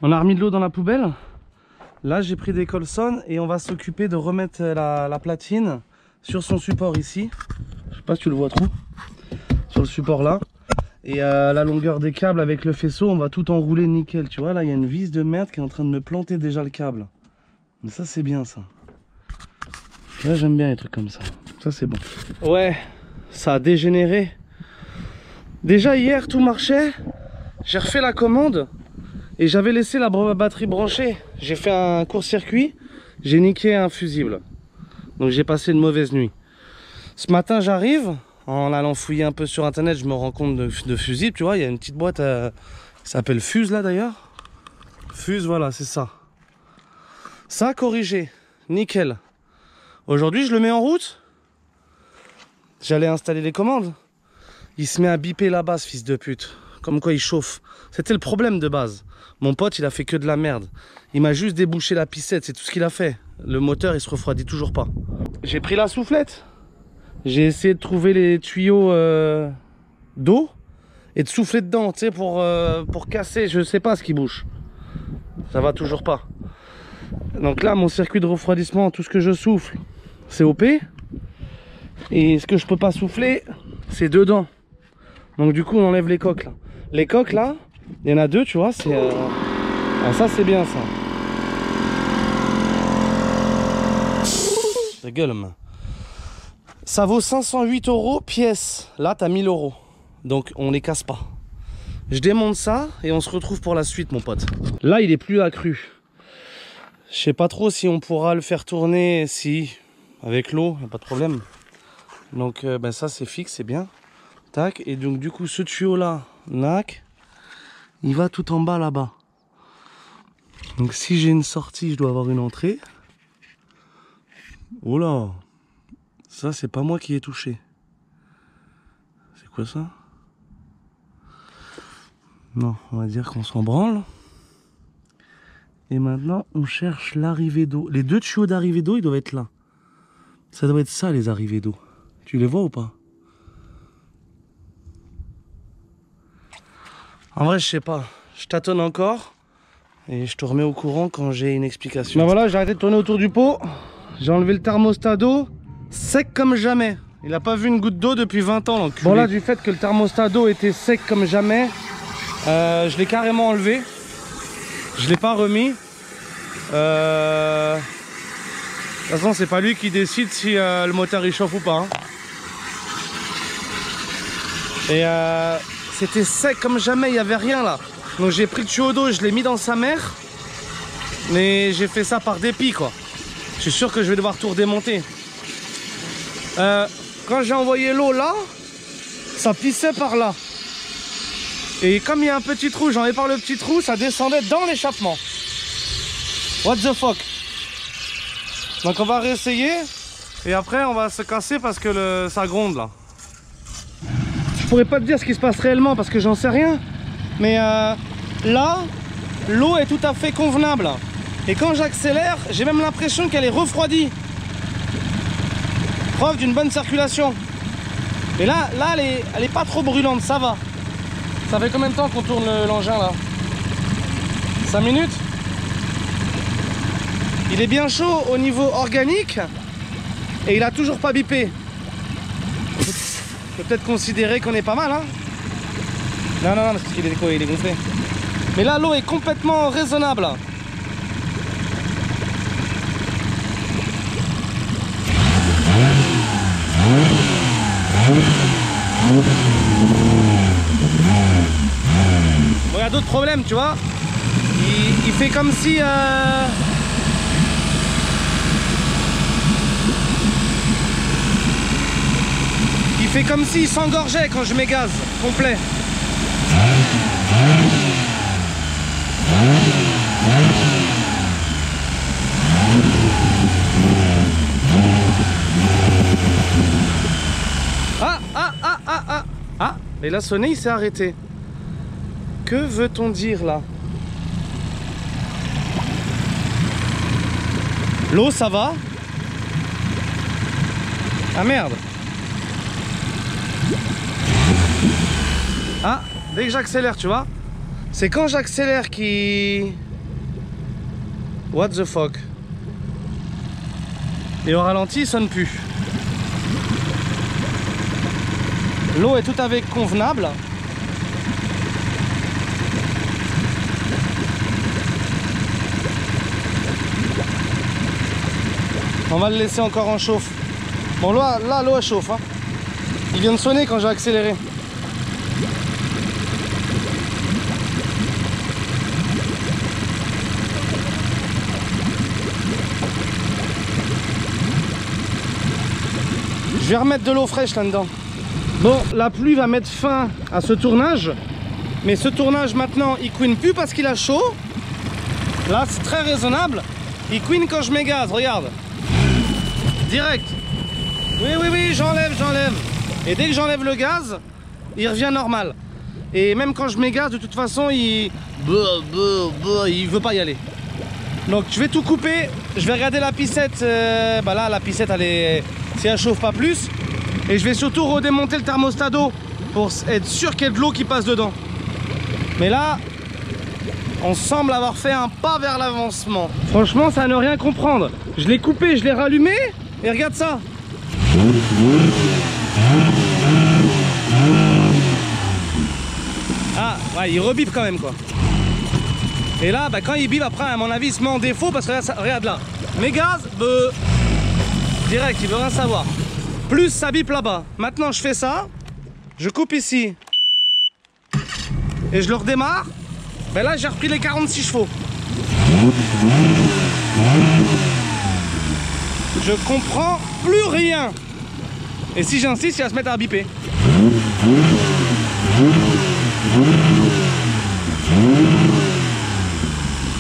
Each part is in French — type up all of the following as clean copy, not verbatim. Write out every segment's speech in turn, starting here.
On a remis de l'eau dans la poubelle. Là j'ai pris des colsons et on va s'occuper de remettre la platine sur son support ici. Je sais pas si tu le vois trop. Sur le support là. Et la longueur des câbles avec le faisceau, on va tout enrouler nickel. Tu vois là il y a une vis de merde qui est en train de me planter déjà le câble. Mais ça c'est bien ça. Là j'aime bien les trucs comme ça. Ça c'est bon. Ouais, ça a dégénéré. Déjà hier tout marchait. J'ai refait la commande. Et j'avais laissé la batterie branchée. J'ai fait un court-circuit. J'ai niqué un fusible. Donc j'ai passé une mauvaise nuit. Ce matin j'arrive. En allant fouiller un peu sur internet, je me rends compte de fusible. Tu vois, il y a une petite boîte qui s'appelle Fuse là d'ailleurs. Fuse, voilà, c'est ça. Ça corrigé. Nickel. Aujourd'hui je le mets en route. J'allais installer les commandes. Il se met à biper là-bas ce fils de pute. Comme quoi il chauffe. C'était le problème de base. Mon pote il a fait que de la merde. Il m'a juste débouché la pissette, c'est tout ce qu'il a fait. Le moteur il se refroidit toujours pas. J'ai pris la soufflette. J'ai essayé de trouver les tuyaux d'eau et de souffler dedans, tu sais, pour casser, je sais pas ce qui bouge. Ça va toujours pas. Donc là mon circuit de refroidissement, tout ce que je souffle c'est OP. Et ce que je peux pas souffler c'est dedans. Donc du coup on enlève les coques là. Les coques là, il y en a deux tu vois, c'est ah, ça c'est bien ça. Ta gueule main. Ça vaut 508 € pièce. Là t'as 1000 €. Donc on les casse pas. Je démonte ça et on se retrouve pour la suite mon pote. Là il est plus accru. Je sais pas trop si on pourra le faire tourner si avec l'eau, pas de problème. Donc ben ça c'est fixe, c'est bien. Tac, et donc du coup ce tuyau là, nac, il va tout en bas là-bas. Donc si j'ai une sortie, je dois avoir une entrée. Oh là, ça c'est pas moi qui ai touché. C'est quoi ça? Non, on va dire qu'on s'en branle. Et maintenant on cherche l'arrivée d'eau. Les deux tuyaux d'arrivée d'eau ils doivent être là. Ça doit être ça les arrivées d'eau. Tu les vois ou pas? En vrai je sais pas. Je tâtonne encore. Et je te remets au courant quand j'ai une explication. Ben voilà, j'ai arrêté de tourner autour du pot. J'ai enlevé le thermostat d'eau. Sec comme jamais. Il n'a pas vu une goutte d'eau depuis 20 ans. Donc bon là, du fait que le thermostat d'eau était sec comme jamais, je l'ai carrément enlevé. Je l'ai pas remis. De toute façon, c'est pas lui qui décide si le moteur il chauffe ou pas. Hein. Et c'était sec comme jamais, il n'y avait rien là. Donc j'ai pris le tuyau d'eau, je l'ai mis dans sa mère. Mais j'ai fait ça par dépit quoi. Je suis sûr que je vais devoir tout redémonter. Quand j'ai envoyé l'eau là, ça pissait par là. Et comme il y a un petit trou, j'en ai par le petit trou, ça descendait dans l'échappement. What the fuck? Donc on va réessayer. Et après on va se casser parce que ça gronde là. Je pourrais pas te dire ce qui se passe réellement parce que j'en sais rien. Mais là, l'eau est tout à fait convenable. Et quand j'accélère, j'ai même l'impression qu'elle est refroidie. Preuve d'une bonne circulation. Et là elle est pas trop brûlante, ça va. Ça fait combien de temps qu'on tourne l'engin là? 5 minutes? Il est bien chaud au niveau organique. Et il a toujours pas bipé. On peut peut-être considérer qu'on est pas mal hein. Non, parce qu'il est quoi? Il est gonflé. Mais là, l'eau est complètement raisonnable. Bon, il y a d'autres problèmes, tu vois. Il fait comme si... Il fait comme s'il s'engorgeait quand je mets gaz complet. Ah, et là sonné, il s'est arrêté. Que veut-on dire là? L'eau ça va? Ah merde. Ah, dès que j'accélère, tu vois, c'est quand j'accélère qu'il What the fuck? Et au ralenti, il sonne plus. L'eau est tout à fait convenable. On va le laisser encore en chauffe. Bon, là l'eau elle chauffe. Hein. Il vient de sonner quand j'ai accéléré. Je vais remettre de l'eau fraîche là-dedans. Bon, la pluie va mettre fin à ce tournage. Mais ce tournage maintenant, il couine plus parce qu'il a chaud. Là, c'est très raisonnable. Il couine quand je mets gaz, regarde. Direct. Oui, j'enlève. Et dès que j'enlève le gaz, il revient normal. Et même quand je mets gaz, de toute façon, il veut pas y aller. Donc je vais tout couper. Je vais regarder la piscette. Bah là, la piscette, elle est... si elle chauffe pas plus. Et je vais surtout redémonter le thermostat d'eau pour être sûr qu'il y ait de l'eau qui passe dedans. Mais là, on semble avoir fait un pas vers l'avancement. Franchement, ça à ne rien comprendre. Je l'ai coupé, je l'ai rallumé. Et regarde ça. Ah, ouais, il rebipe quand même, quoi. Et là, bah, quand il bip, après, à mon avis, il se met en défaut parce que là, ça, regarde là. Mes gaz, direct, il veut rien savoir. Plus ça bip là-bas. Maintenant, je fais ça. Je coupe ici. Et je le redémarre. Ben là, j'ai repris les 46 chevaux. Je comprends plus rien. Et si j'insiste, il va se mettre à biper.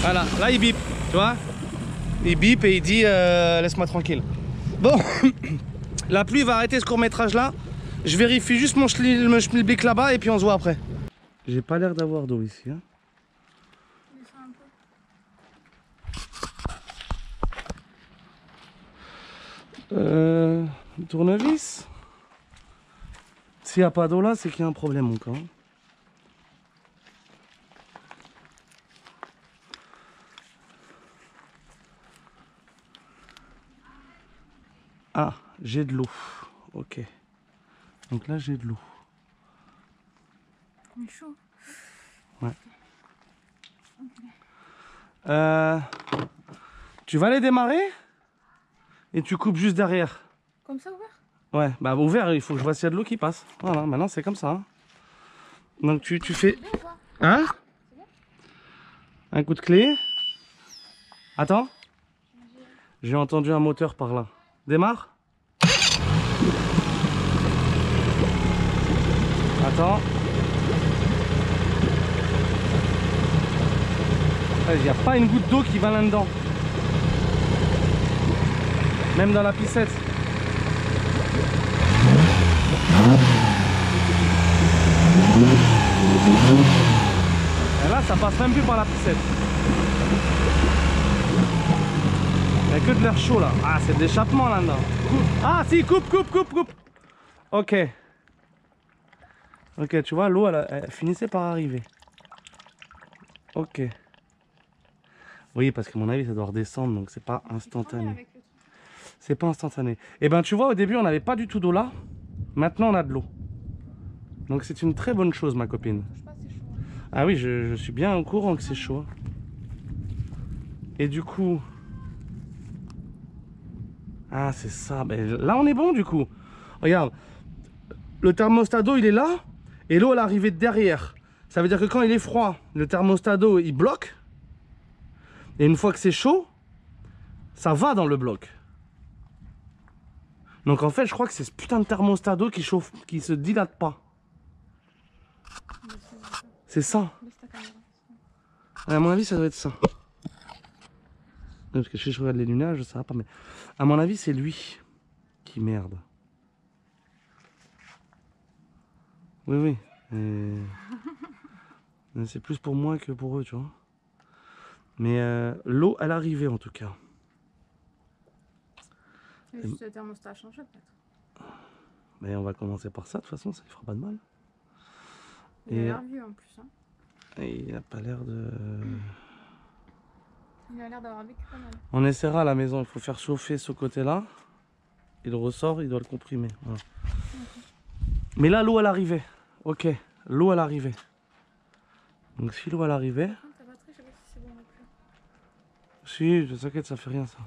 Voilà, là il bip, tu vois. Il bip et il dit laisse-moi tranquille. Bon, la pluie va arrêter ce court-métrage là. Je vérifie juste mon schmilblick là-bas et puis on se voit après. J'ai pas l'air d'avoir d'eau ici. Hein. Tournevis. S'il n'y a pas d'eau là, c'est qu'il y a un problème encore. Ah, j'ai de l'eau. Ok. Donc là, j'ai de l'eau. Il est chaud. Ouais. Tu vas les démarrer et tu coupes juste derrière. Comme ça, ouvert? Ouais, bah ouvert, il faut que je vois s'il y a de l'eau qui passe. Voilà, maintenant c'est comme ça. Hein. Donc tu fais... Hein? Un coup de clé. Attends. J'ai entendu un moteur par là. Démarre. Attends. Il n'y a pas une goutte d'eau qui va là-dedans. Même dans la piscette. Et là, ça passe même plus par la piscette. Il n'y a que de l'air chaud là. Ah, c'est de l'échappement là-dedans. Ah, si, coupe. Ok. Ok, tu vois, l'eau, elle finissait par arriver. Ok. Oui, parce que à mon avis, ça doit redescendre, donc c'est pas instantané. C'est pas instantané. Et ben, tu vois, au début, on n'avait pas du tout d'eau là. Maintenant, on a de l'eau. Donc, c'est une très bonne chose, ma copine. Je sais pas, c'est chaud. Ah oui, je suis bien au courant que c'est chaud. Et du coup... Ah, c'est ça. Ben, là, on est bon, du coup. Regarde. Le thermostat d'eau, il est là. Et l'eau, elle est arrivée de derrière. Ça veut dire que quand il est froid, le thermostat d'eau, il bloque. Et une fois que c'est chaud, ça va dans le bloc. Donc en fait, je crois que c'est ce putain de thermostat d'eau qui chauffe, qui se dilate pas. C'est ça. À mon avis, ça doit être ça. Parce que je regarde les lunages, ça va pas. Mais à mon avis, c'est lui qui merde. Oui. C'est plus pour moi que pour eux, tu vois. Mais l'eau, elle arrivait en tout cas. Et juste le thermostat a changé peut-être. Mais on va commencer par ça, de toute façon, ça ne fera pas de mal. Il a l'air vieux en plus. Hein. Et il n'a pas l'air de... Il a l'air d'avoir vécu pas mal. On essaiera à la maison, il faut faire chauffer ce côté-là. Il ressort, il doit le comprimer. Voilà. Mais là, l'eau, elle arrivait. Ok, l'eau, elle arrivait. Donc si l'eau, elle arrivait... Par contre, ta batterie, je sais pas si c'est bon non plus. Si, je t'inquiète, ça fait rien ça.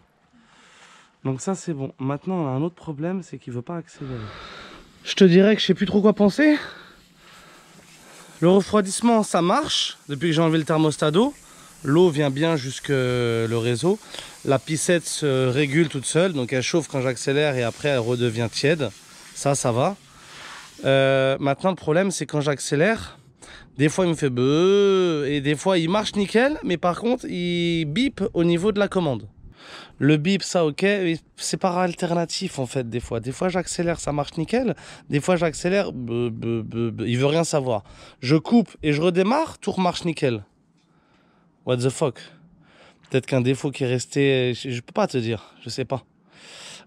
Donc ça, c'est bon. Maintenant, on a un autre problème, c'est qu'il veut pas accélérer. Je te dirais que je sais plus trop quoi penser. Le refroidissement, ça marche. Depuis que j'ai enlevé le thermostat d'eau, l'eau vient bien jusque le réseau. La piscette se régule toute seule, donc elle chauffe quand j'accélère et après elle redevient tiède. Ça va. Maintenant, le problème, c'est quand j'accélère, des fois il me fait beuh, et des fois il marche nickel, mais par contre il bip au niveau de la commande. Le bip, ça ok, c'est par alternatif en fait des fois. Des fois j'accélère, ça marche nickel. Des fois j'accélère, il veut rien savoir. Je coupe et je redémarre, tout remarche nickel. What the fuck? Peut-être qu'un défaut qui est resté, je peux pas te dire, je sais pas.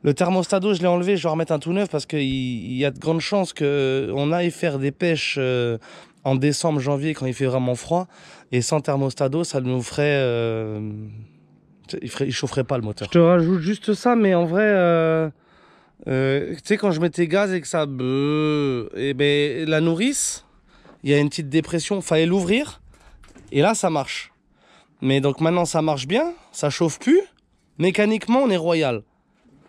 Le thermostat d'eau, je l'ai enlevé, je vais remettre un tout neuf parce qu'il y a de grandes chances qu'on aille faire des pêches en décembre, janvier quand il fait vraiment froid. Et sans thermostat d'eau, ça nous ferait... il chaufferait pas le moteur. Je te rajoute juste ça, mais en vrai, tu sais, quand je mettais gaz et que ça... et ben, la nourrice, il y a une petite dépression, fallait l'ouvrir. Et là, ça marche. Mais donc maintenant, ça marche bien, ça chauffe plus. Mécaniquement, on est royal.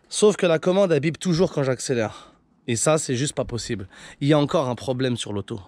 Sauf que la commande, elle bip toujours quand j'accélère. Et ça, c'est juste pas possible. Il y a encore un problème sur l'auto.